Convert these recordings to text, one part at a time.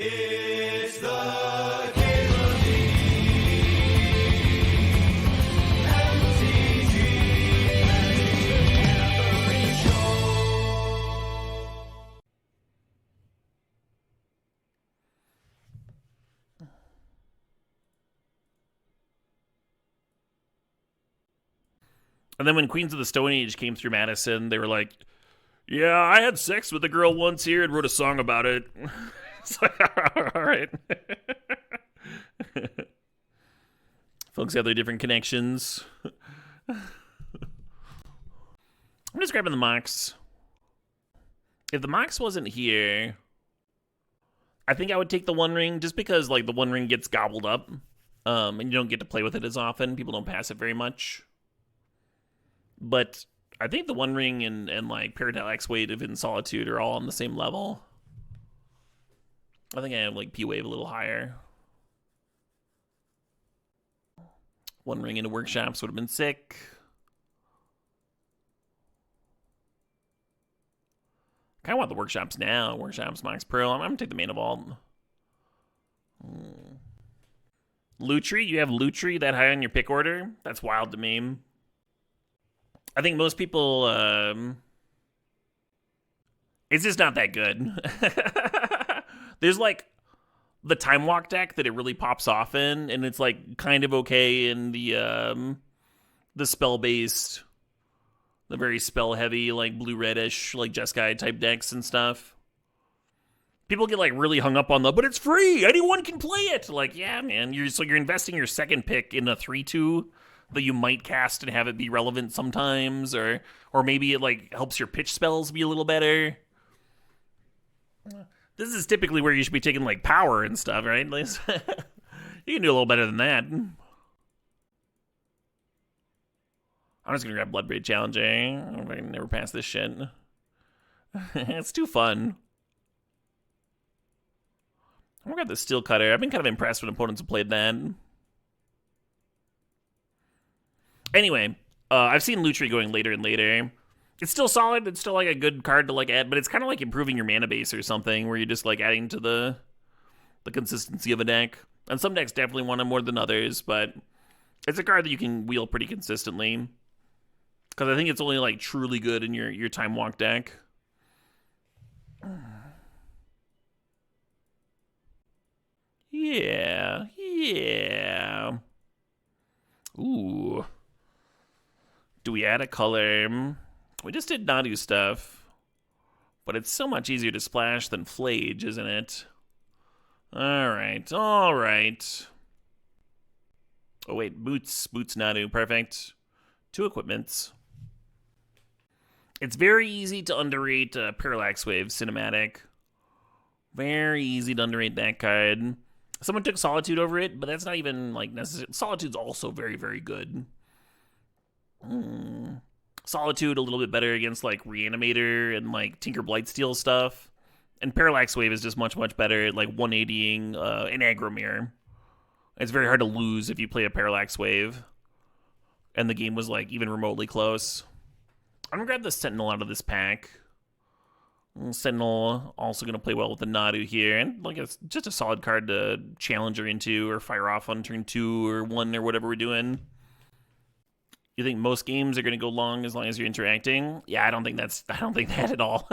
It's the Caleb MTG Gathering Show. And then when Queens of the Stone Age came through Madison, they were like, yeah, I had sex with a girl once here and wrote a song about it. It's like, all right. Folks have their different connections. I'm just grabbing the Mox. If the Mox wasn't here, I think I would take the One Ring just because, like, the One Ring gets gobbled up. And you don't get to play with it as often. People don't pass it very much. But I think the One Ring and like Paradise X-Wave and Solitude are all on the same level. I think I have like P-Wave a little higher. One Ring into Workshops would have been sick. Kind of want the Workshops now. Workshops, Mox Pearl. I'm going to take the Mana Vault. Lutri? You have Lutri that high on your pick order? That's wild to me. I think most people, it's just not that good. There's like the Time Walk deck that it really pops off in, and it's like kind of okay in the spell-based, the very spell-heavy, like blue-reddish, like Jeskai type decks and stuff. People get like really hung up on but it's free, anyone can play it. Like, yeah, man, you're investing your second pick in a 3/2 that you might cast and have it be relevant sometimes, or maybe it like helps your pitch spells be a little better. This is typically where you should be taking like power and stuff, right? You can do a little better than that. I'm just gonna grab Bloodbraid Challenger. I don't know if I can never pass this shit. It's too fun. I'm gonna grab the Steel Cutter. I've been kind of impressed when opponents have played that. Anyway, I've seen Lutri going later and later. It's still solid. It's still like a good card to like add, but it's kind of like improving your mana base or something, where you're just like adding to the consistency of a deck. And some decks definitely want it more than others, but it's a card that you can wheel pretty consistently. Because I think it's only like truly good in your Time Walk deck. Yeah. Ooh. Do we add a color? We just did Nadu stuff. But it's so much easier to splash than Flage, isn't it? Alright. Oh, wait. Boots Nadu. Perfect. 2 equipments. It's very easy to underrate Parallax Wave Cinematic. Very easy to underrate that card. Someone took Solitude over it, but that's not even like necessary. Solitude's also very, very good. Solitude a little bit better against like Reanimator and like Tinker Blightsteel stuff. And Parallax Wave is just much, much better at like 180ing an aggro mirror. It's very hard to lose if you play a Parallax Wave. And the game was like even remotely close. I'm gonna grab the Sentinel out of this pack. Sentinel also going to play well with the Nadu here, and like it's just a solid card to challenge her into or fire off on turn 2 or 1 or whatever we're doing. You think most games are going to go long as you're interacting? Yeah, I don't think that at all.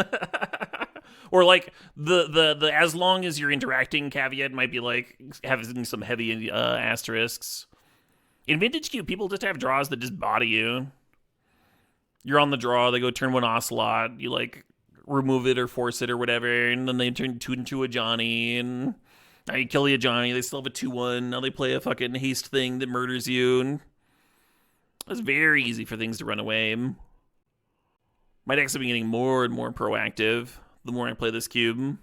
Or like the as long as you're interacting caveat might be like having some heavy asterisks. In Vintage Q, people just have draws that just body you. You're on the draw, they go turn 1 Ocelot, you like remove it or force it or whatever, and then they turn 2 into a Johnny, and now you kill a Johnny, they still have a 2/1, now they play a fucking haste thing that murders you, and it's very easy for things to run away. My decks have been getting more and more proactive the more I play this cube.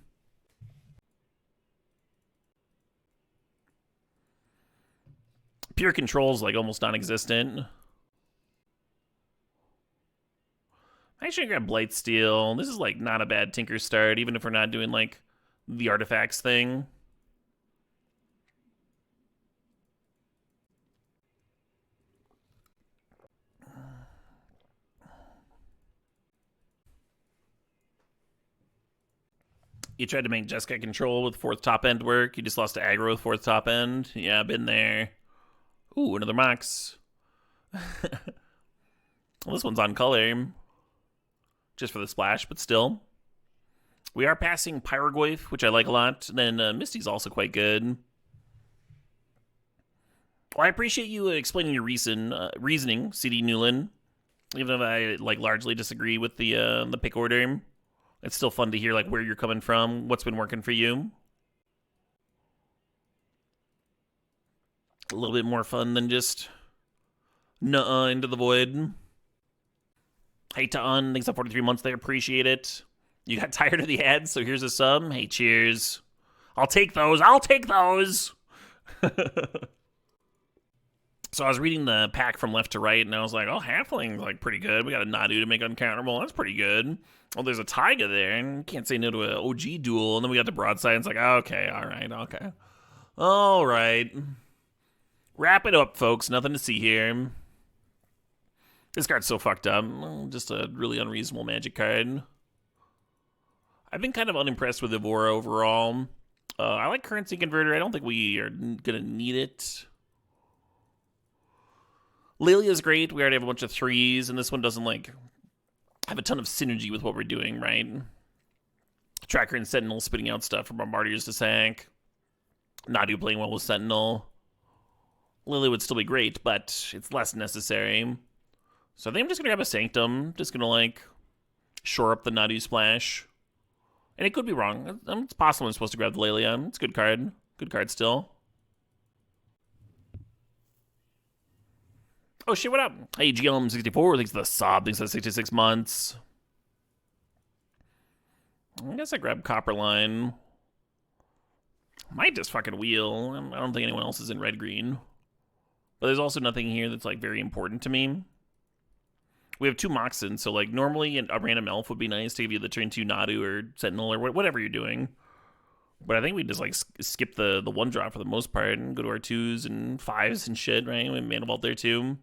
Pure control's like almost non-existent. Actually, I grab Blightsteel. This is like not a bad Tinker start, even if we're not doing like the artifacts thing. You tried to make Jeskai control with 4th top end work. You just lost to aggro with 4th top end. Yeah, been there. Ooh, another Mox. Well, this one's on color. Just for the splash, but still. We are passing Pyrogoyf, which I like a lot. Then Misty's also quite good. Well, I appreciate you explaining your reasoning, CD Newland. Even if I largely disagree with the pick order, it's still fun to hear where you're coming from, what's been working for you. A little bit more fun than just nuh-uh into the void. Hey, Ta'un, thanks for 43 months there. Appreciate it. You got tired of the ads, so here's a sub. Hey, cheers. I'll take those. I'll take those. So I was reading the pack from left to right, and I was like, oh, Halfling's pretty good. We got a Nadu to make uncounterable. That's pretty good. Oh, there's a Taiga there, and can't say no to an OG duel. And then we got the broadside, and it's like, okay, all right, okay. All right. Wrap it up, folks. Nothing to see here. This card's so fucked up. Just a really unreasonable Magic card. I've been kind of unimpressed with Evora overall. I like Currency Converter. I don't think we are going to need it. Lilia's great. We already have a bunch of 3s, and this one doesn't, have a ton of synergy with what we're doing, right? Tracker and Sentinel spitting out stuff from Bombardiers to sack. Nadu playing well with Sentinel. Lilia would still be great, but it's less necessary. So I think I'm just going to grab a Sanctum. Just going to, shore up the Nadu splash. And it could be wrong. It's possible I'm supposed to grab the Lilia. It's a good card. Good card still. Oh shit, what up? Hey, GLM64, thanks for the sub, thanks for the 66 months. I guess I grab Copperline. Might just fucking wheel. I don't think anyone else is in red-green. But there's also nothing here that's, very important to me. We have 2 Moxen, so, normally a random elf would be nice to give you the turn 2 Nadu or Sentinel or whatever you're doing. But I think we just, skip the 1-drop for the most part and go to our 2s and 5s and shit, right? We have Mana Vault there, too.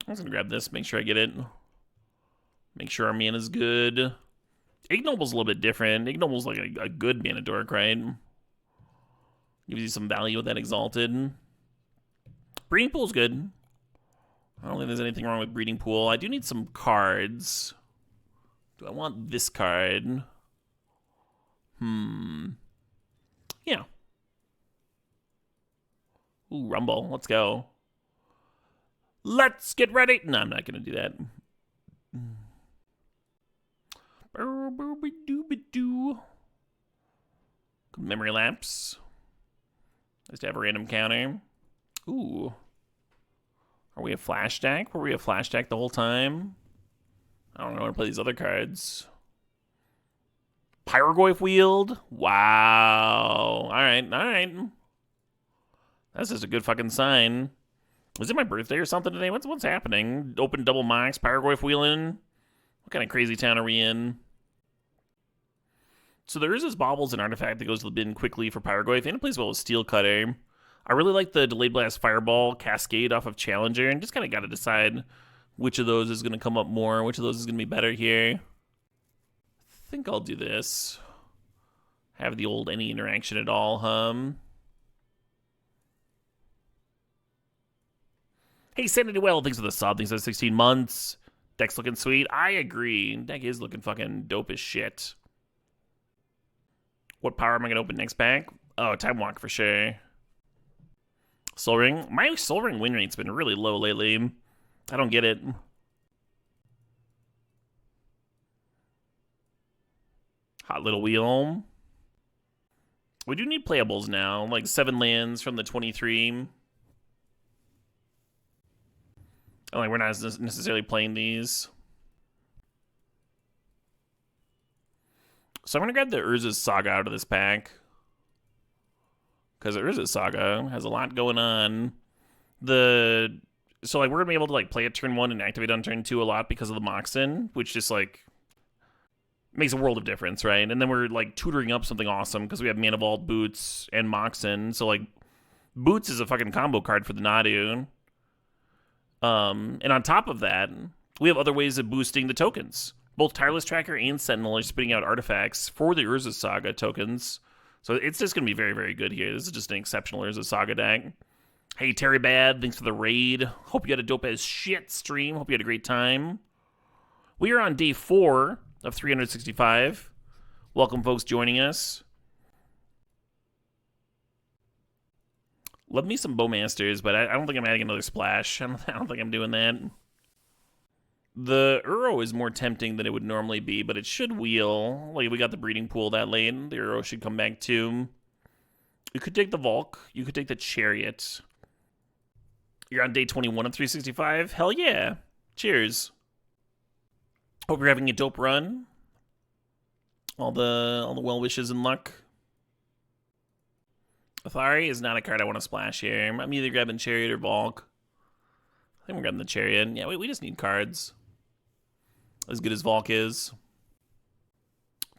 I'm just gonna grab this, make sure I get it. Make sure our mana's good. Ignoble's a little bit different. Ignoble's a good mana dork, right? Gives you some value with that Exalted. Breeding Pool's good. I don't think there's anything wrong with Breeding Pool. I do need some cards. Do I want this card? Yeah. Ooh, Rumble. Let's go. Let's get ready. No, I'm not going to do that. Memory lapse. Nice to have a random counter. Ooh. Are we a flash stack? Were we a flash stack the whole time? I don't know how to play these other cards. Pyrogoyf Wield? Wow. Alright, alright. That's just a good fucking sign. Is it my birthday or something today? What's happening? Open double Mox, Pyrogoyf wheeling? What kind of crazy town are we in? So there is this Baubles an artifact that goes to the bin quickly for Pyrogoyf, and it plays well with Steel Cutter. I really like the Delayed Blast Fireball Cascade off of Challenger, and just kind of got to decide which of those is going to come up more, which of those is going to be better here. I think I'll do this. Have the old any interaction at all, Hey, Sanity Well, thanks for the sub, thanks for the 16 months. Deck's looking sweet. I agree. Deck is looking fucking dope as shit. What power am I going to open next pack? Oh, Time Walk for sure. Soul Ring. My Soul Ring win rate's been really low lately. I don't get it. Hot Little Wheel. We do need playables now. 7 lands from the 23. We're not necessarily playing these. So I'm going to grab the Urza's Saga out of this pack. Because the Urza's Saga has a lot going on. So, we're going to be able to, play it turn 1 and activate on turn 2 a lot because of the Moxen, which just, makes a world of difference, right? And then we're, tutoring up something awesome because we have Mana Vault, Boots, and Moxen. So, Boots is a fucking combo card for the Nadu. And on top of that, we have other ways of boosting the tokens. Both Tireless Tracker and Sentinel are spitting out artifacts for the Urza Saga tokens. So it's just going to be very, very good here. This is just an exceptional Urza Saga deck. Hey, Terry Bad, thanks for the raid. Hope you had a dope as shit stream. Hope you had a great time. We are on day 4 of 365. Welcome, folks, joining us. Love me some Bowmasters, but I don't think I'm adding another splash. I don't think I'm doing that. The Uro is more tempting than it would normally be, but it should wheel. Like, we got the breeding pool that late. The Uro should come back too. You could take the Volk. You could take the Chariot. You're on day 21 of 365? Hell yeah. Cheers. Hope you're having a dope run. All the well wishes and luck. Athari is not a card I want to splash here. I'm either grabbing Chariot or Volk. I think we're grabbing the Chariot. Yeah, we just need cards. As good as Volk is.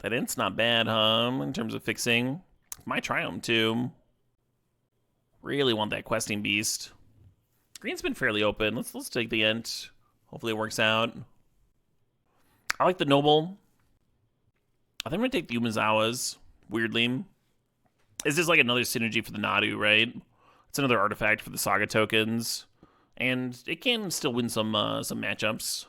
That Int's not bad, huh? In terms of fixing. My Triumph, too. Really want that Questing Beast. Green's been fairly open. Let's take the Int. Hopefully it works out. I like the Noble. I think I'm going to take the Umezawas. Weirdly. Is this like another synergy for the Nadu, right? It's another artifact for the Saga tokens. And it can still win some matchups.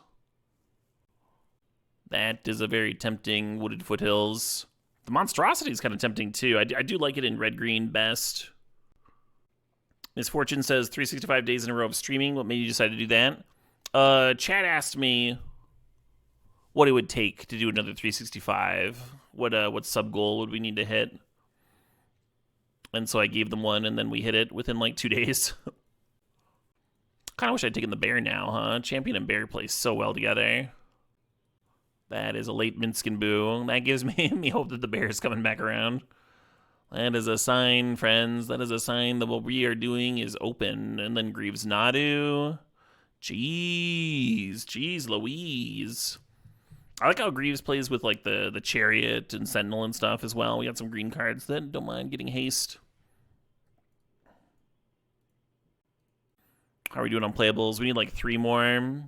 That is a very tempting Wooded Foothills. The Monstrosity is kind of tempting too. I do like it in red-green best. Misfortune says 365 days in a row of streaming. What made you decide to do that? Chad asked me what it would take to do another 365. What sub goal would we need to hit? And so I gave them one, and then we hit it within like 2 days. Kind of wish I'd taken the Bear now, huh? Champion and Bear play so well together. That is a late Minskin Boo. That gives me hope that the Bear is coming back around. That is a sign, friends. That is a sign that what we are doing is open. And then Greaves Nadu. Jeez Louise. I like how Greaves plays with like the Chariot and Sentinel and stuff as well. We got some green cards that don't mind getting haste. How are we doing on playables? We need like 3 more.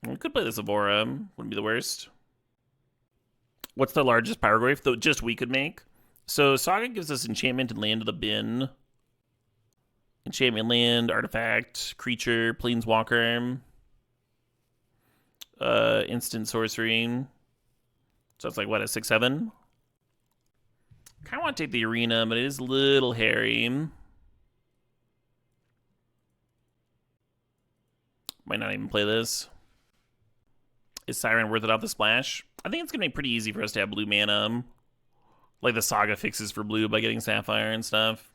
We could play this Evora. Wouldn't be the worst. What's the largest Pyrograph that just we could make? So Saga gives us Enchantment and Land to the bin. Enchantment, Land, Artifact, Creature, Planeswalker. Instant Sorcery. So it's like, what, a 6-7? Kind of want to take the Arena, but it is a little hairy. Might not even play this. Is Siren worth it off the splash? I think it's going to be pretty easy for us to have blue mana. Like the Saga fixes for blue by getting Sapphire and stuff.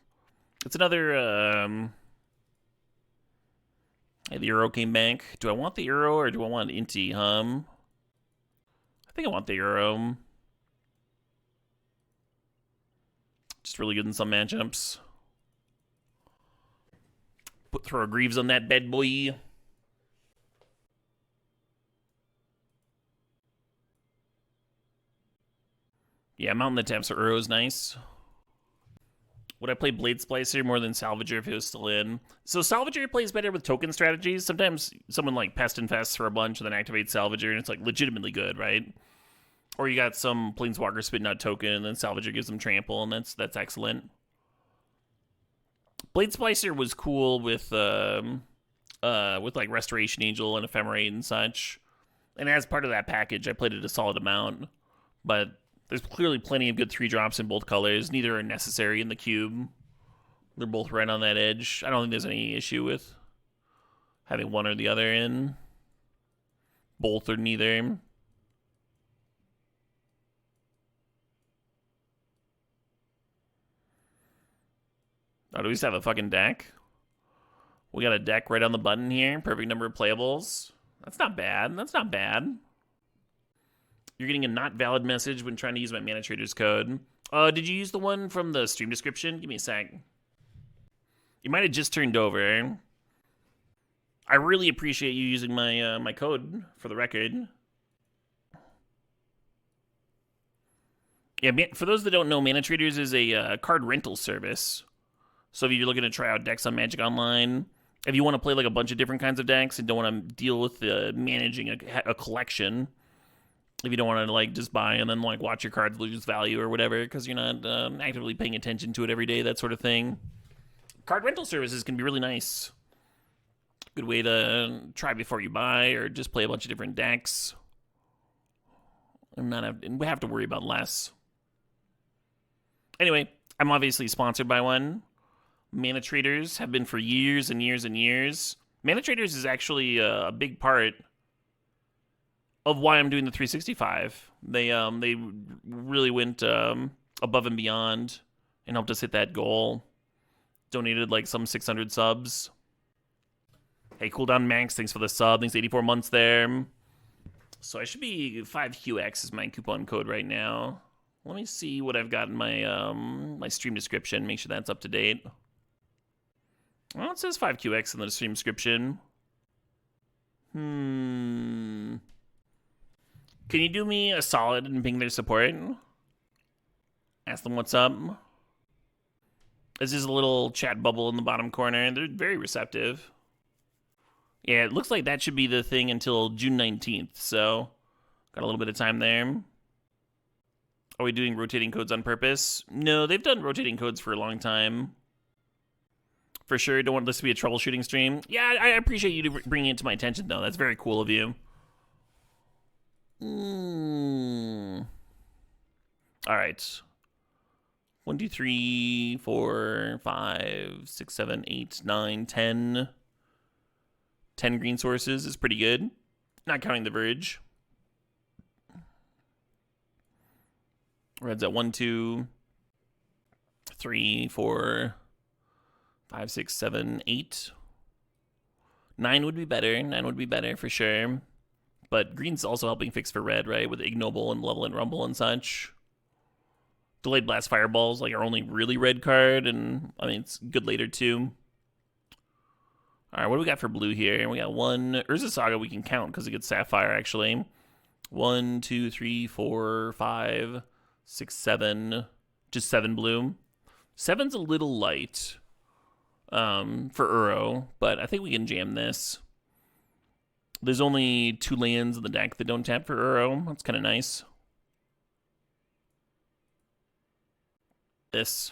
It's another, Hey, the Euro came back. Do I want the Euro or do I want Inti, I think I want the Euro. Just really good in some matchups. Throw a Greaves on that bad boy. Yeah, Mountain the Taps are is nice. Would I play Blade Splicer more than Salvager if it was still in? So Salvager plays better with token strategies. Sometimes someone like Pest Infests for a bunch and then activates Salvager and it's like legitimately good, right? Or you got some Planeswalker spitting out token and then Salvager gives them trample and that's excellent. Blade Splicer was cool with like Restoration Angel and Ephemerate and such. And as part of that package, I played it a solid amount. But there's clearly plenty of good 3-drops in both colors. Neither are necessary in the cube. They're both right on that edge. I don't think there's any issue with having one or the other in. Both or neither. Oh, do we just have a fucking deck? We got a deck right on the button here. Perfect number of playables. That's not bad. That's not bad. You're getting a not valid message when trying to use my Mana Trader's code. Did you use the one from the stream description? Give me a sec. You might have just turned over. I really appreciate you using my my code, for the record. Yeah, for those that don't know, Mana Traders is a card rental service. So if you're looking to try out decks on Magic Online, if you want to play like a bunch of different kinds of decks and don't want to deal with managing a collection, if you don't want to like just buy and then like watch your cards lose value or whatever because you're not actively paying attention to it every day, that sort of thing. Card rental services can be really nice. Good way to try before you buy or just play a bunch of different decks and not have to worry about less. Anyway, I'm obviously sponsored by one. Mana Traders have been for years and years and years. Mana Traders is actually a big part of why I'm doing the 365. They really went above and beyond and helped us hit that goal. Donated like some 600 subs. Hey, Cooldown Max, thanks for the sub. Thanks 84 months there. So I should be 5QX is my coupon code right now. Let me see what I've got in my my stream description. Make sure that's up to date. Well, it says 5QX in the stream description. Can you do me a solid and ping their support? Ask them what's up. This is a little chat bubble in the bottom corner. They're very receptive. Yeah, it looks like that should be the thing until June 19th, so got a little bit of time there. Are we doing rotating codes on purpose? No, they've done rotating codes for a long time. For sure, don't want this to be a troubleshooting stream. Yeah, I appreciate you bringing it to my attention, though. That's very cool of you. All right. 1, 2, 3, 4, 5, 6, 7, 8, 9, 10. 10 green sources is pretty good. Not counting the Verge. Red's at 1, 2, 3, 4, 5, 6, 7, 8. 9 would be better. 9 would be better for sure. But green's also helping fix for red, right? With Ignoble and Level and Rumble and such. Delayed Blast Fireballs, like our only really red card, and I mean it's good later too. All right, what do we got for blue here? We got one Urza Saga we can count because it gets Sapphire actually. 1, 2, 3, 4, 5, 6, 7. Just 7 blue. 7's a little light for Uro, but I think we can jam this. There's only 2 lands in the deck that don't tap for Uro. That's kind of nice. This.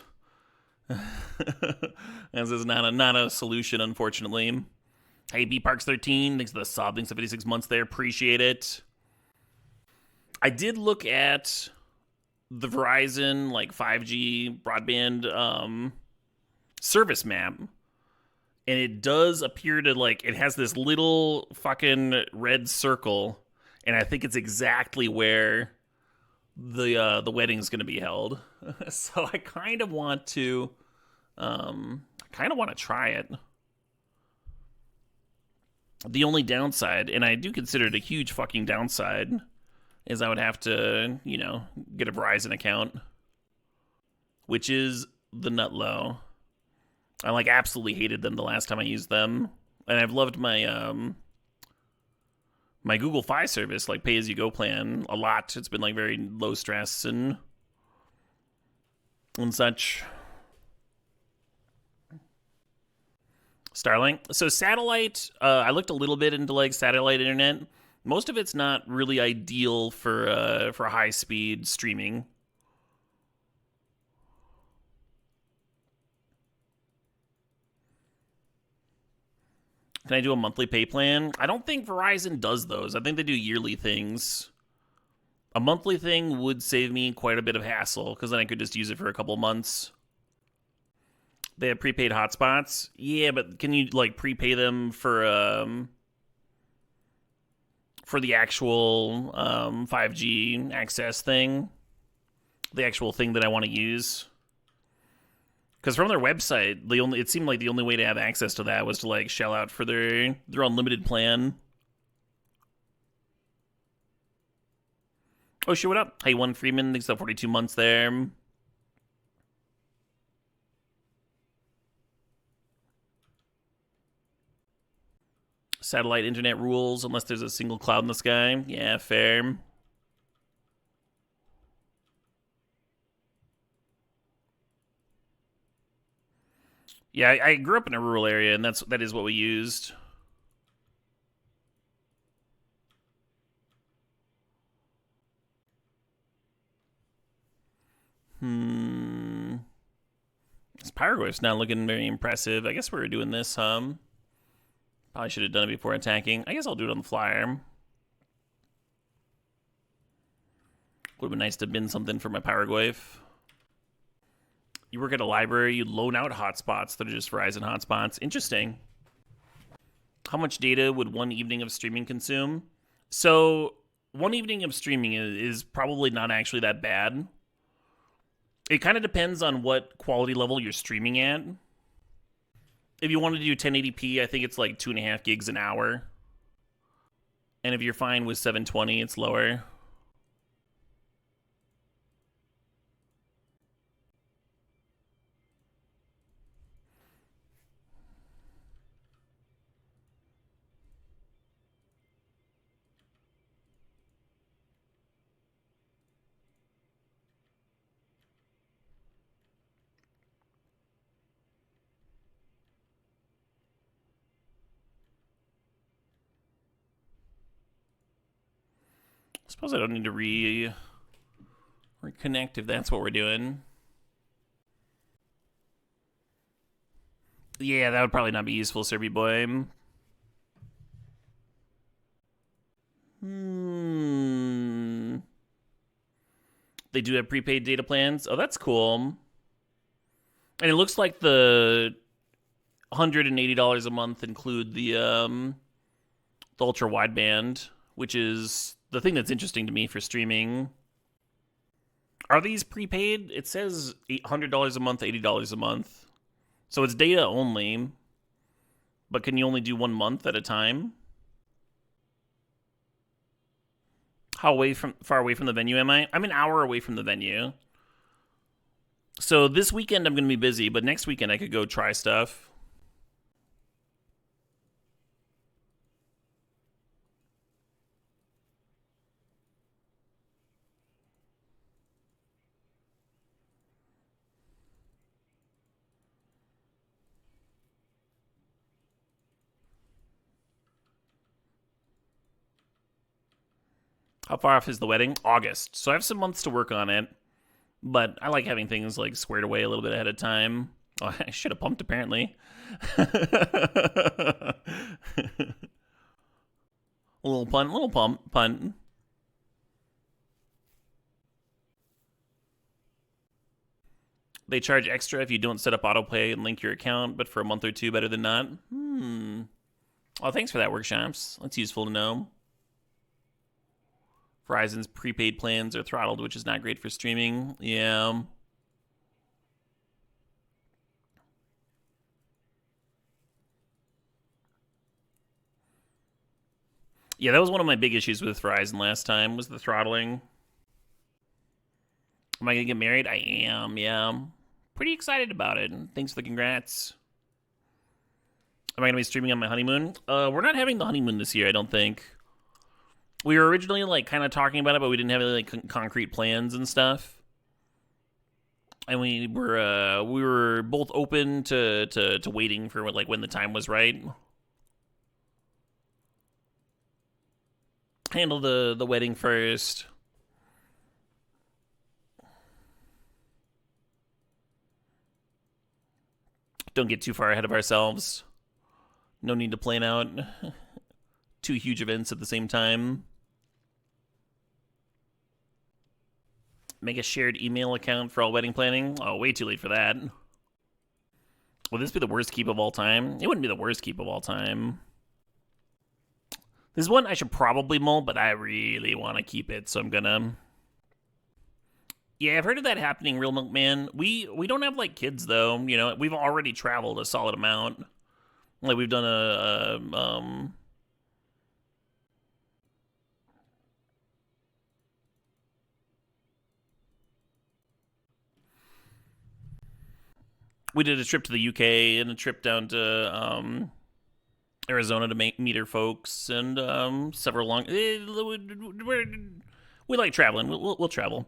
This is not a solution, unfortunately. Hey, B Parks 13, thanks for the sub, thanks for 56 months there, appreciate it. I did look at the Verizon like 5G broadband service map, and it does appear to like it has this little fucking red circle, and I think it's exactly where the wedding's going to be held. So I kind of want to try it. The only downside, and I do consider it a huge fucking downside, is I would have to, you know, get a Verizon account, which is the nut low. I like absolutely hated them the last time I used them, and I've loved my my Google Fi service, like pay-as-you-go plan, a lot. It's been like very low stress and such. Starlink. So satellite, I looked a little bit into like satellite internet. Most of it's not really ideal for high-speed streaming. Can I do a monthly pay plan? I don't think Verizon does those. I think they do yearly things. A monthly thing would save me quite a bit of hassle, because then I could just use it for a couple months. They have prepaid hotspots? Yeah, but can you, like, prepay them for the actual 5G access thing? The actual thing that I want to use? Because from their website, it seemed like the only way to have access to that was to like shell out for their unlimited plan. Oh shit, what up? Hey, One Freeman, thanks for 42 months there. Satellite internet rules unless there's a single cloud in the sky. Yeah, fair. Yeah, I grew up in a rural area, and that is what we used. This Pyroglyph's not looking very impressive. I guess we were doing this, Probably should have done it before attacking. I guess I'll do it on the flyer. Would have been nice to bin something for my Pyroglyph. You work at a library, you loan out hotspots that are just Verizon hotspots. Interesting. How much data would one evening of streaming consume? So, one evening of streaming is probably not actually that bad. It kind of depends on what quality level you're streaming at. If you want to do 1080p, I think it's like 2.5 gigs an hour. And if you're fine with 720, it's lower. I suppose I don't need to reconnect if that's what we're doing. Yeah, that would probably not be useful, Serby boy. They do have prepaid data plans. Oh, that's cool. And it looks like the $180 a month include the ultra wideband, which is the thing that's interesting to me for streaming. Are these prepaid? It says $100 a month, $80 a month. So it's data only, but can you only do 1 month at a time? How far away from the venue am I? I'm an hour away from the venue. So this weekend I'm going to be busy, but next weekend I could go try stuff. How far off is the wedding? August. So I have some months to work on it. But I like having things like squared away a little bit ahead of time. Oh, I should have pumped apparently. A little punt. They charge extra if you don't set up autopay and link your account, but for a month or two, better than not. Oh, thanks for that, Workshops. That's useful to know. Verizon's prepaid plans are throttled, which is not great for streaming. Yeah. Yeah, that was one of my big issues with Verizon last time, was the throttling. Am I going to get married? I am, yeah. Pretty excited about it. Thanks for the congrats. Am I going to be streaming on my honeymoon? We're not having the honeymoon this year, I don't think. We were originally like kind of talking about it, but we didn't have any like concrete plans and stuff. And we were both open to waiting for like when the time was right. Handle the wedding first. Don't get too far ahead of ourselves. No need to plan out 2 huge events at the same time. Make a shared email account for all wedding planning? Oh, way too late for that. Will this be the worst keep of all time? It wouldn't be the worst keep of all time. This one I should probably mull, but I really want to keep it, so I'm gonna... Yeah, I've heard of that happening, Real Milkman. We don't have, like, kids, though. You know, we've already traveled a solid amount. Like, we've done we did a trip to the UK and a trip down to Arizona to meet her folks, and several long. We like traveling. We'll travel.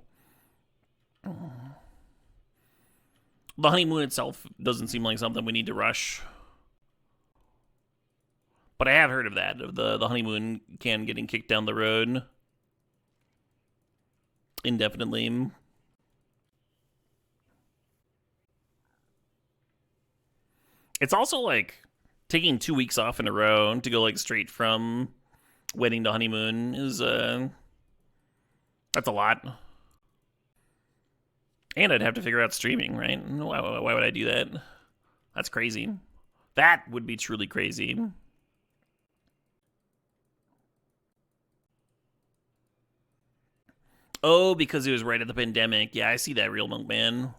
The honeymoon itself doesn't seem like something we need to rush, but I have heard of that, of the honeymoon can getting kicked down the road indefinitely. It's also like taking 2 weeks off in a row to go like straight from wedding to honeymoon is that's a lot. And I'd have to figure out streaming, right? Why would I do that? That's crazy. That would be truly crazy. Oh, because it was right at the pandemic. Yeah, I see that, Real Monk Man.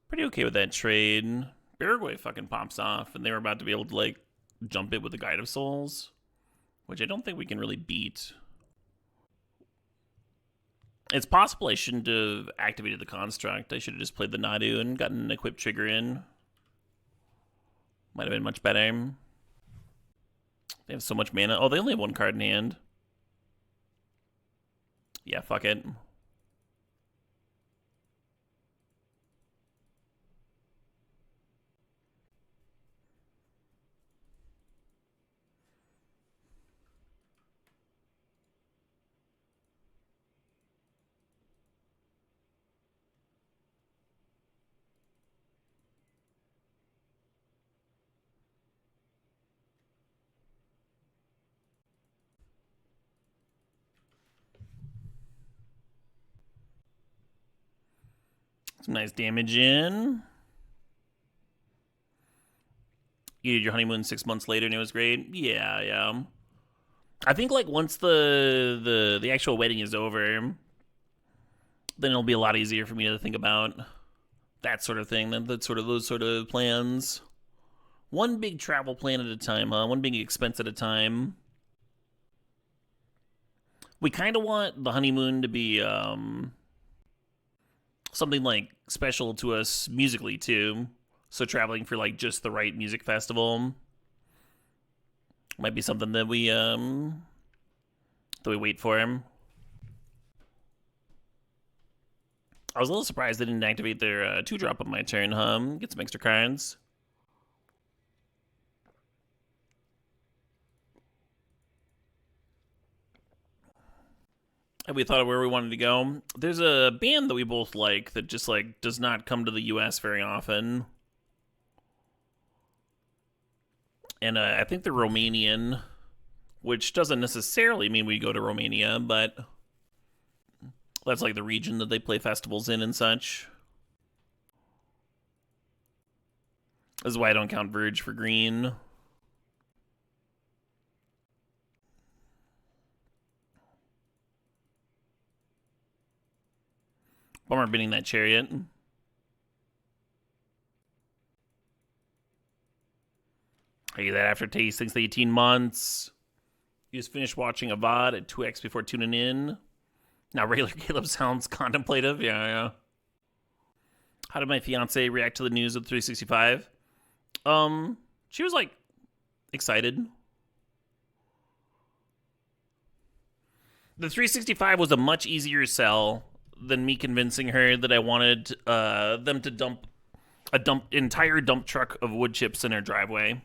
Pretty okay with that trade. Paraguay fucking pops off, and they were about to be able to, like, jump it with the Guide of Souls, which I don't think we can really beat. It's possible I shouldn't have activated the Construct. I should have just played the Nadu and gotten an equip trigger in. Might have been much better. They have so much mana. Oh, they only have one card in hand. Yeah, fuck it. Some nice damage in. You did your honeymoon 6 months later and it was great. Yeah. I think like once the actual wedding is over, then it'll be a lot easier for me to think about that sort of thing. That sort of those sort of plans. One big travel plan at a time, huh? One big expense at a time. We kind of want the honeymoon to be something like special to us musically too. So traveling for like just the right music festival might be something that we wait for him. I was a little surprised they didn't activate their 2-drop on my turn, huh? Get some extra cards. Have we thought of where we wanted to go? There's a band that we both like that just like does not come to the US very often. And I think they're Romanian, which doesn't necessarily mean we go to Romania, but that's like the region that they play festivals in and such. This is why I don't count Verge for green. Bummer binning that Chariot. I get that aftertaste. Thanks to 18 months. You just finished watching a VOD at 2x before tuning in. Now regular Caleb sounds contemplative. Yeah. How did my fiance react to the news of the 365? She was like excited. The 365 was a much easier sell than me convincing her that I wanted them to dump entire dump truck of wood chips in her driveway.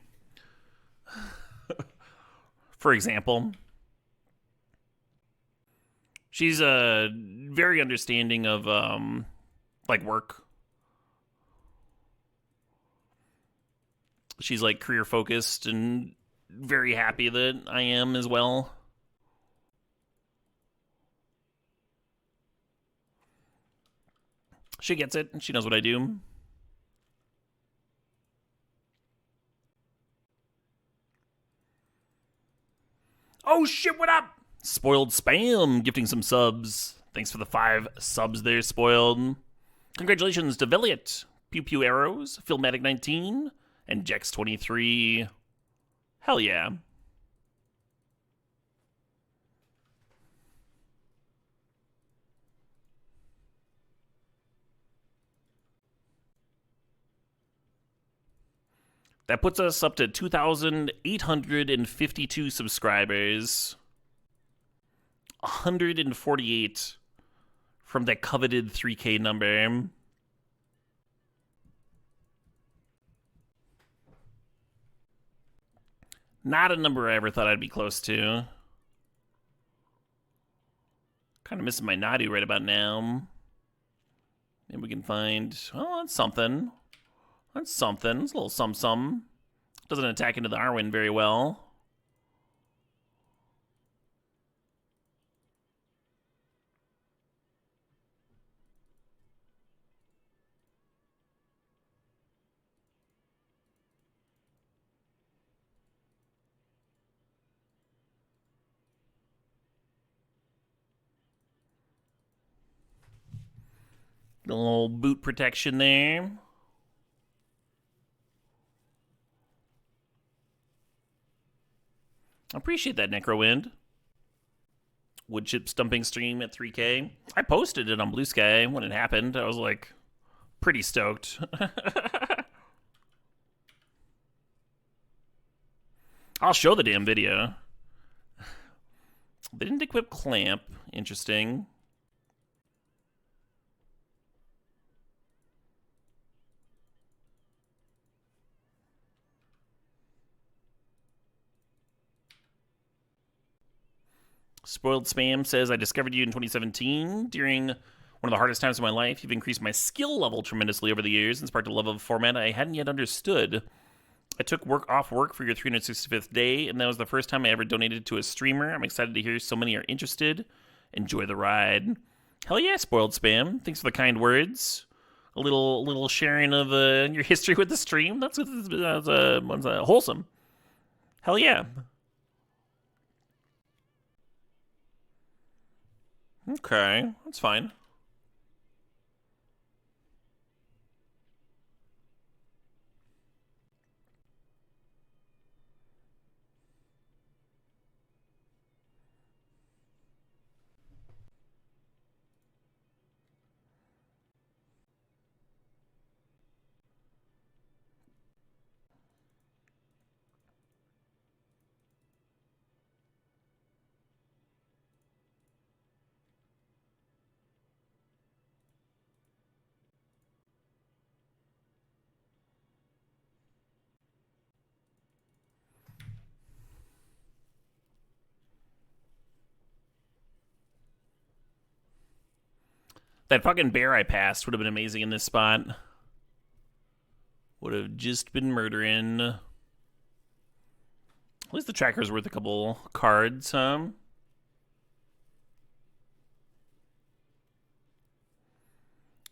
For example, she's very understanding of like work. She's like career focused and very happy that I am as well. She gets it. She knows what I do. Oh shit, what up? Spoiled Spam gifting some subs. Thanks for the 5 subs there, Spoiled. Congratulations to Veliot, Pew Pew Arrows, Filmatic 19, and Jex 23. Hell yeah. That puts us up to 2,852 subscribers. 148 from that coveted 3K number. Not a number I ever thought I'd be close to. Kind of missing my Nadu right about now. Maybe we can find... well, that's something. That's something. It's a little some-some. Doesn't attack into the Arwen very well. A little boot protection there. I appreciate that, Necrowind. Wood chip stumping stream at 3K. I posted it on Blue Sky when it happened. I was like, pretty stoked. I'll show the damn video. They didn't equip Clamp. Interesting. Spoiled Spam says, I discovered you in 2017 during one of the hardest times of my life. You've increased my skill level tremendously over the years and sparked a love of a format I hadn't yet understood. I took off work for your 365th day, and that was the first time I ever donated to a streamer. I'm excited to hear so many are interested. Enjoy the ride. Hell yeah, Spoiled Spam. Thanks for the kind words. A little sharing of your history with the stream. That's wholesome. Hell yeah. Okay, that's fine. That fucking bear I passed would have been amazing in this spot. Would have just been murdering. At least the tracker's worth a couple cards, huh?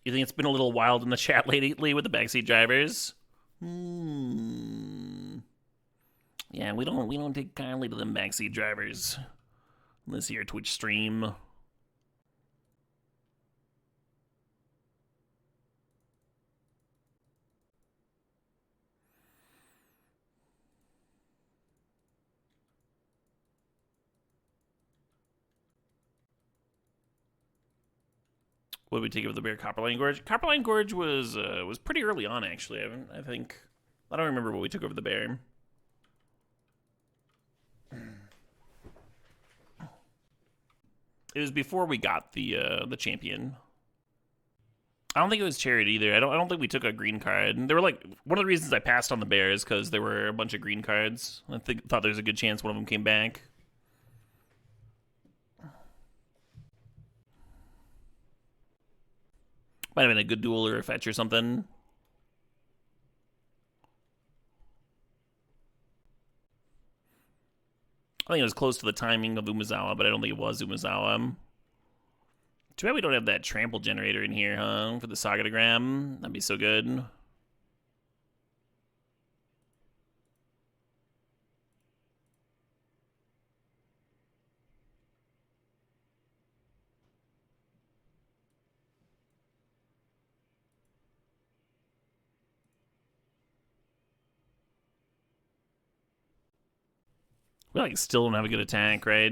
You think it's been a little wild in the chat lately with the backseat drivers? Yeah, we don't take kindly to them backseat drivers. Unless you're a Twitch stream. What did we take over the bear? Copperline Gorge. Copperline Gorge was pretty early on, actually. I think I don't remember what we took over the bear. It was before we got the champion. I don't think it was Chariot either. I don't think we took a green card. And they were like, one of the reasons I passed on the bear is because there were a bunch of green cards. I thought there was a good chance one of them came back. Might have been a good duel or a fetch or something. I think it was close to the timing of Umezawa, but I don't think it was Umezawa. Too bad we don't have that trample generator in here, huh? For the Sagadagram. That'd be so good. We like still don't have a good attack, right?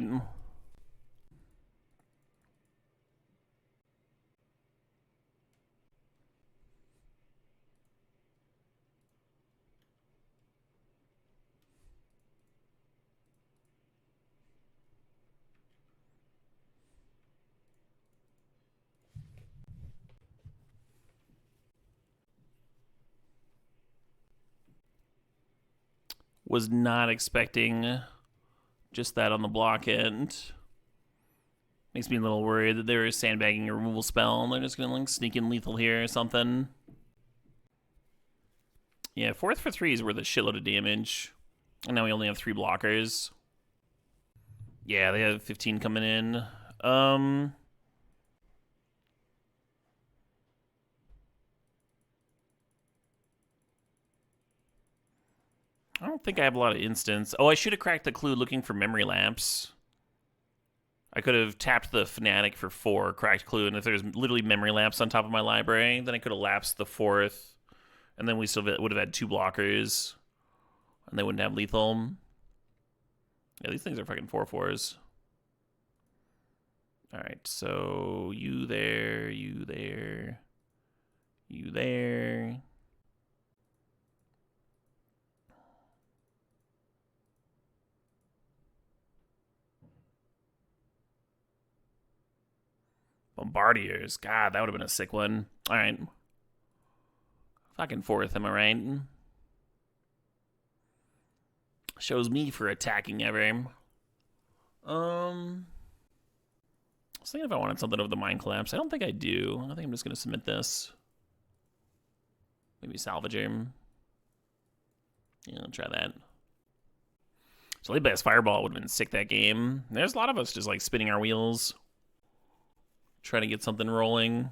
Was not expecting just that on the block end. Makes me a little worried that they're sandbagging a removal spell and they're just gonna like sneak in lethal here or something. Yeah, 4th for 3 is worth a shitload of damage. And now we only have 3 blockers. Yeah, they have 15 coming in. I don't think I have a lot of instants. Oh, I should have cracked the clue looking for memory lapse. I could have tapped the Fnatic for 4, cracked clue, and if there's literally memory lapse on top of my library, then I could have lapsed the 4th, and then we still would have had 2 blockers, and they wouldn't have lethal. Yeah, these things are fucking 4/4s. All right, so you there, you there, you there. Bombardiers. God, that would have been a sick one. All right. Fucking 4th, am I right? Shows me for attacking ever. I was thinking if I wanted something over the Mind Collapse. I don't think I do. I think I'm just going to submit this. Maybe salvage him. Yeah, I'll try that. So late best Fireball would have been sick that game. There's a lot of us just like spinning our wheels. Trying to get something rolling.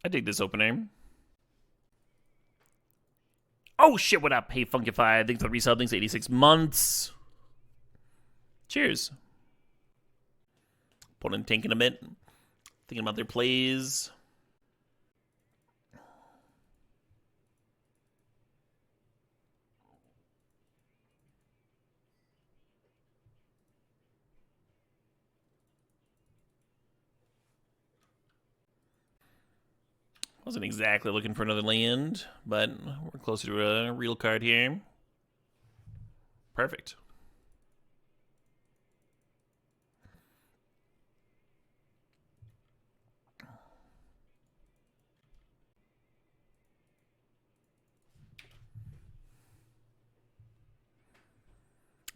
I dig this opening. Oh shit, what up? Hey Funkified, thanks for the resub, thanks for 86 months. Cheers. Opponent tanking a bit. Thinking about their plays. Wasn't exactly looking for another land, but we're closer to a real card here. Perfect.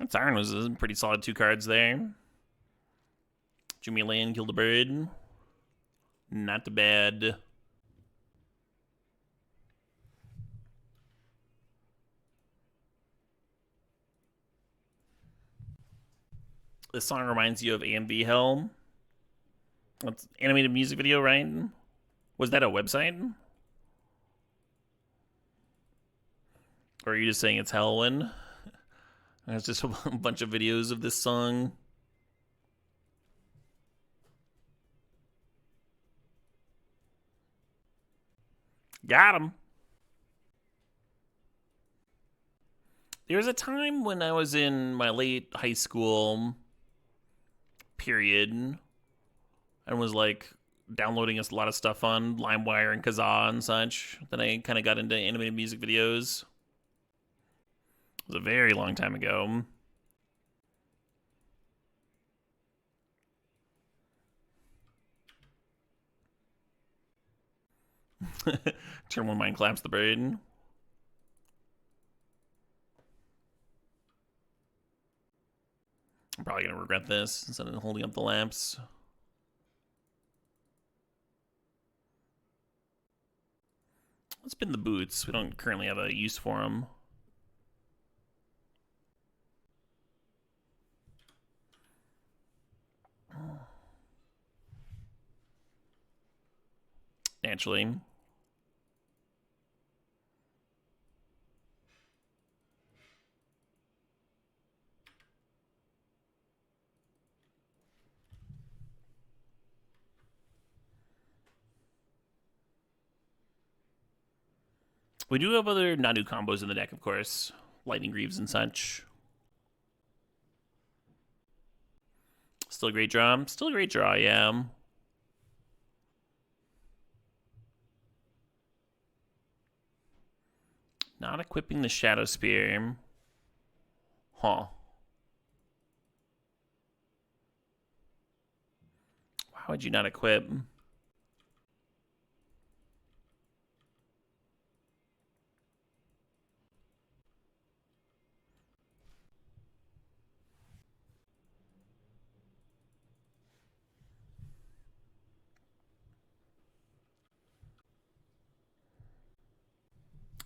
That Siren was a pretty solid 2 cards there. Drew me a land, killed a bird. Not too bad. This song reminds you of AMV Hell. That's animated music video, right? Was that a website? Or are you just saying it's Hellwind? There's just a bunch of videos of this song. Got him. There was a time when I was in my late high school period and was like downloading a lot of stuff on LimeWire and Kazaa and such. Then I kind of got into animated music videos. It was a very long time ago. Turn 1 Mind Collapse the brain. I'm probably going to regret this instead of holding up the lamps. Let's spin the boots. We don't currently have a use for them. Naturally. We do have other Nadu combos in the deck, of course. Lightning Greaves and such. Still a great draw. Still a great draw, yeah. Not equipping the Shadow Spear. Huh. Why would you not equip?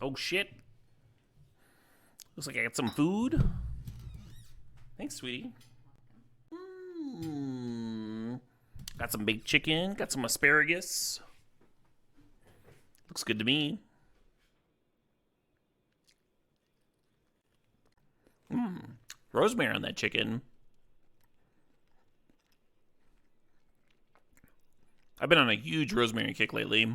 Oh, shit. Looks like I got some food. Thanks, sweetie. Got some baked chicken. Got some asparagus. Looks good to me. Rosemary on that chicken. I've been on a huge rosemary kick lately.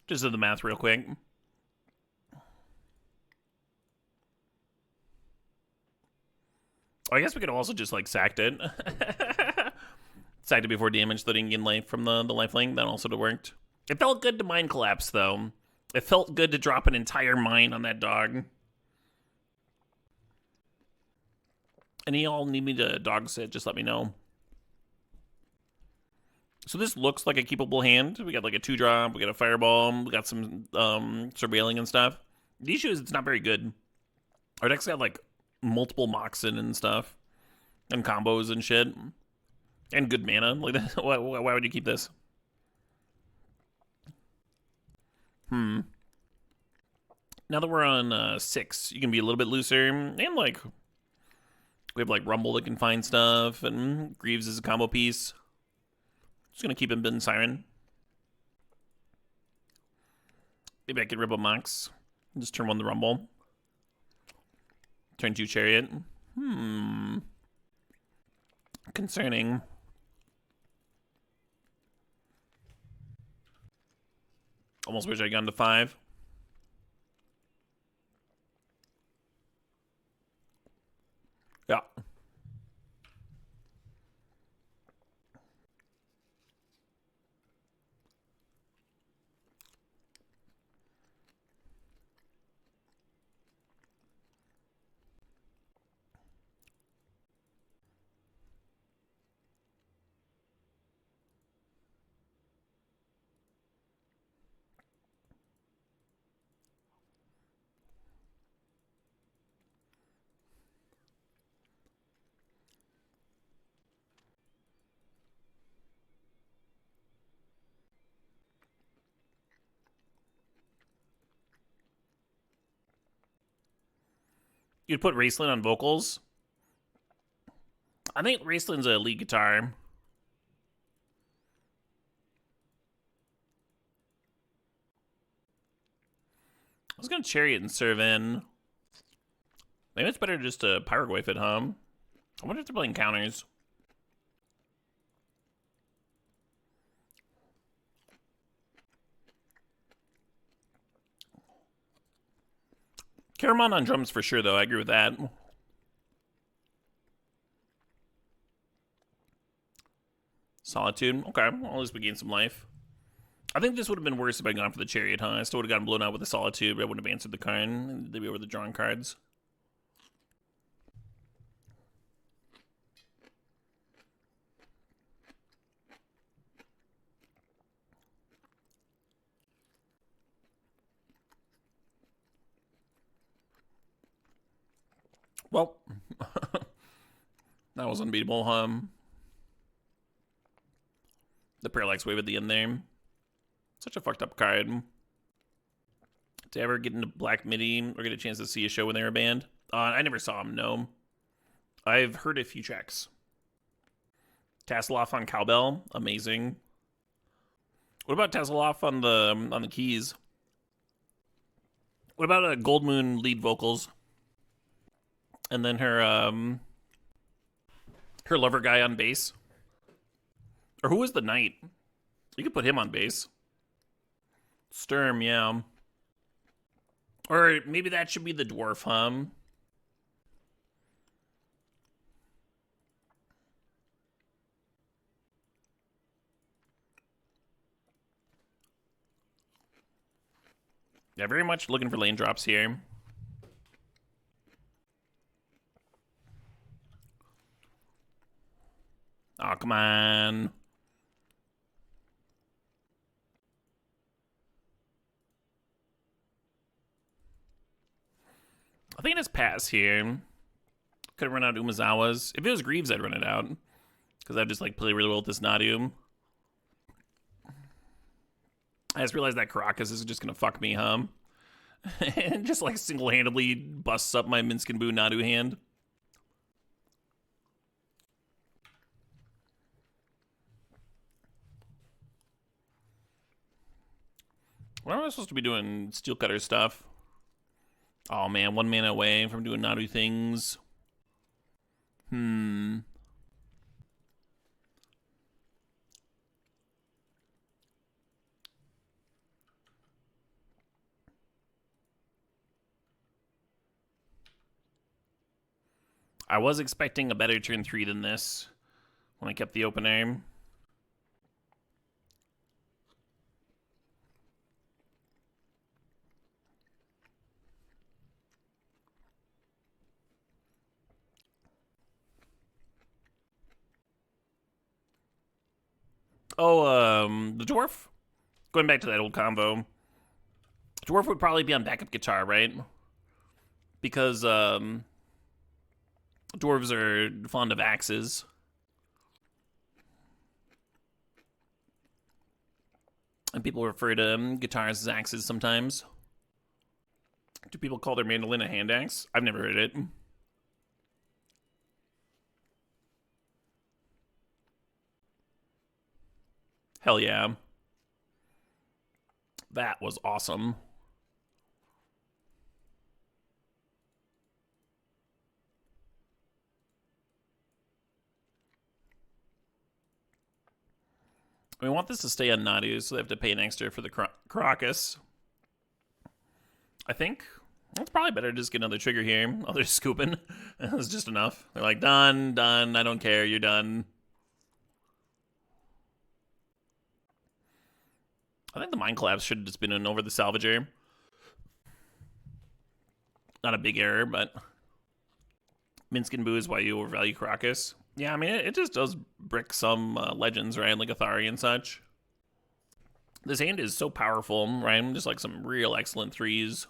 Just did the math real quick. I guess we could also just like sacked it. Sacked it before damage so didn't gain life from the lifelink. That also would have worked. It felt good to mind collapse though. It felt good to drop an entire mine on that dog. Any y'all need me to dog sit, just let me know. So this looks like a keepable hand. We got like a 2-drop, we got a fireball, we got some surveilling and stuff. The issue is it's not very good. Our deck's got like multiple Moxen and stuff. And combos and shit. And good mana. Like that. Why would you keep this? Now that we're on 6, you can be a little bit looser. And like, we have like Rumble that can find stuff. And Greaves is a combo piece. Just gonna keep him in Siren. Maybe I could rip a Mox. Just turn 1 the Rumble. Turn 2 Chariot. Concerning. Almost wish I'd gone to 5. Yeah. You'd put Raceland on vocals. I think Raceland's a lead guitar. I was gonna Chariot and serve in. Maybe it's better just to Pyroglyph it, huh? I wonder if they're playing counters. Caramon on drums for sure, though. I agree with that. Solitude. Okay, well, at least we gained some life. I think this would have been worse if I'd gone for the Chariot, huh? I still would have gotten blown out with the Solitude, but I wouldn't have answered the card. They'd be over the drawing cards. Well, that was unbeatable, huh? The Parallax Wave at the end there. Such a fucked up card. To ever get into Black MIDI or get a chance to see a show when they were a band? I never saw them, no. I've heard a few tracks. Tasseloff on cowbell, amazing. What about Tasseloff on the keys? What about a Gold Moon lead vocals? And then her lover guy on bass? Or who was the knight? You could put him on base. Sturm, yeah. Or maybe that should be the dwarf, huh? Yeah, very much looking for lane drops here. Oh, come on. I think it is pass here. Could have run out Umazawa's. If it was Greaves, I'd run it out. Because I'd just like play really well with this Nadium. I just realized that Caracas is just going to fuck me, huh? And just like single-handedly busts up my Minsc and Boo Nadu hand. What am I supposed to be doing? Steel Cutter stuff. Oh man, 1 mana away from doing Nadu things. I was expecting a better turn 3 than this when I kept the open aim. Oh, the dwarf? Going back to that old combo. Dwarf would probably be on backup guitar, right? Because dwarves are fond of axes. And people refer to guitars as axes sometimes. Do people call their mandolin a hand axe? I've never heard it. Hell yeah. That was awesome. We want this to stay on Nadu, so they have to pay an extra for the Caracas. I think. It's probably better to just get another trigger here. Oh, they're scooping. That's just enough. They're like, done, done, I don't care, you're done. I think the Mind Collapse should have just been in over the Salvager. Not a big error, but Minsc and Boo is why you overvalue Caracas. Yeah, I mean, it just does brick some legends, right? Like Athari and such. This hand is so powerful, right? Just like some real excellent threes.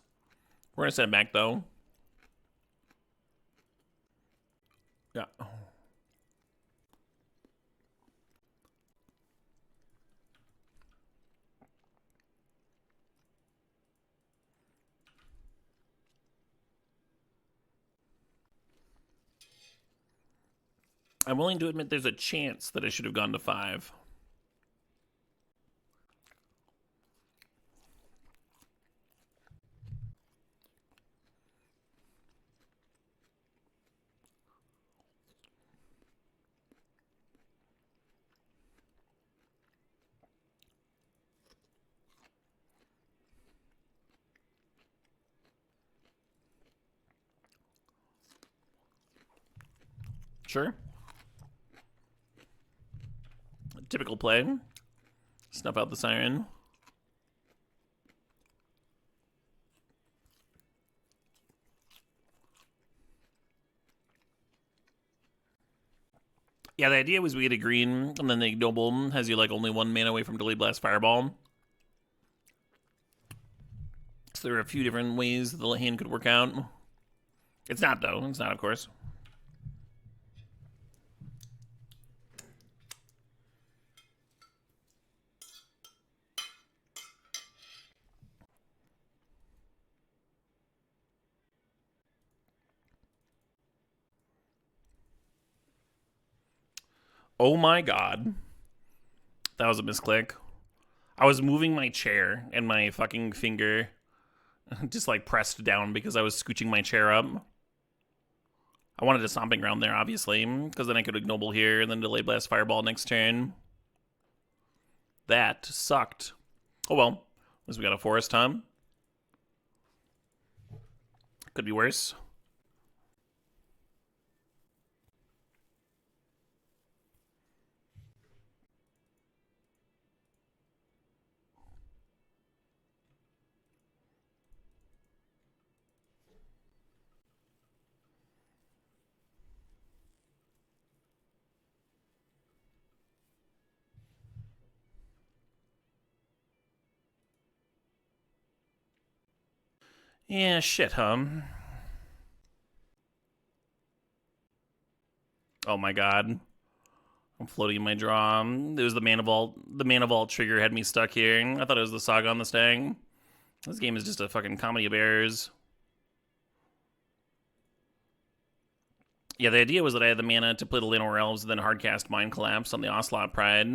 We're going to send it back, though. Yeah. I'm willing to admit there's a chance that I should have gone to 5. Sure. Typical play. Snuff out the siren. Yeah, the idea was we get a green, and then the Ignoble has you like only 1 mana away from Delayed Blast Fireball. So there are a few different ways the hand could work out. It's not, though. It's not, of course. Oh my god. That was a misclick. I was moving my chair and my fucking finger just like pressed down because I was scooching my chair up. I wanted a Stomping Ground there, obviously, because then I could Ignoble here and then Delay Blast Fireball next turn. That sucked. Oh well. At least we got a forest hum. Could be worse. Yeah, shit, hum. Oh my god. I'm floating in my draw. It was the Mana Vault. The Mana Vault trigger had me stuck here. I thought it was the Saga on the Stang. This game is just a fucking comedy of errors. Yeah, the idea was that I had the mana to play the Llanowar Elves and then hardcast Mind Collapse on the Ocelot Pride.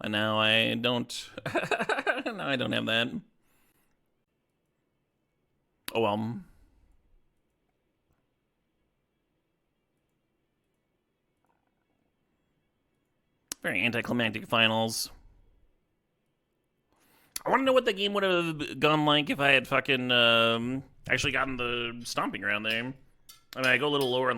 And now I don't. Now I don't have that. Oh well. Very anticlimactic finals. I want to know what the game would have gone like if I had fucking actually gotten the stomping ground there. I mean, I go a little lower on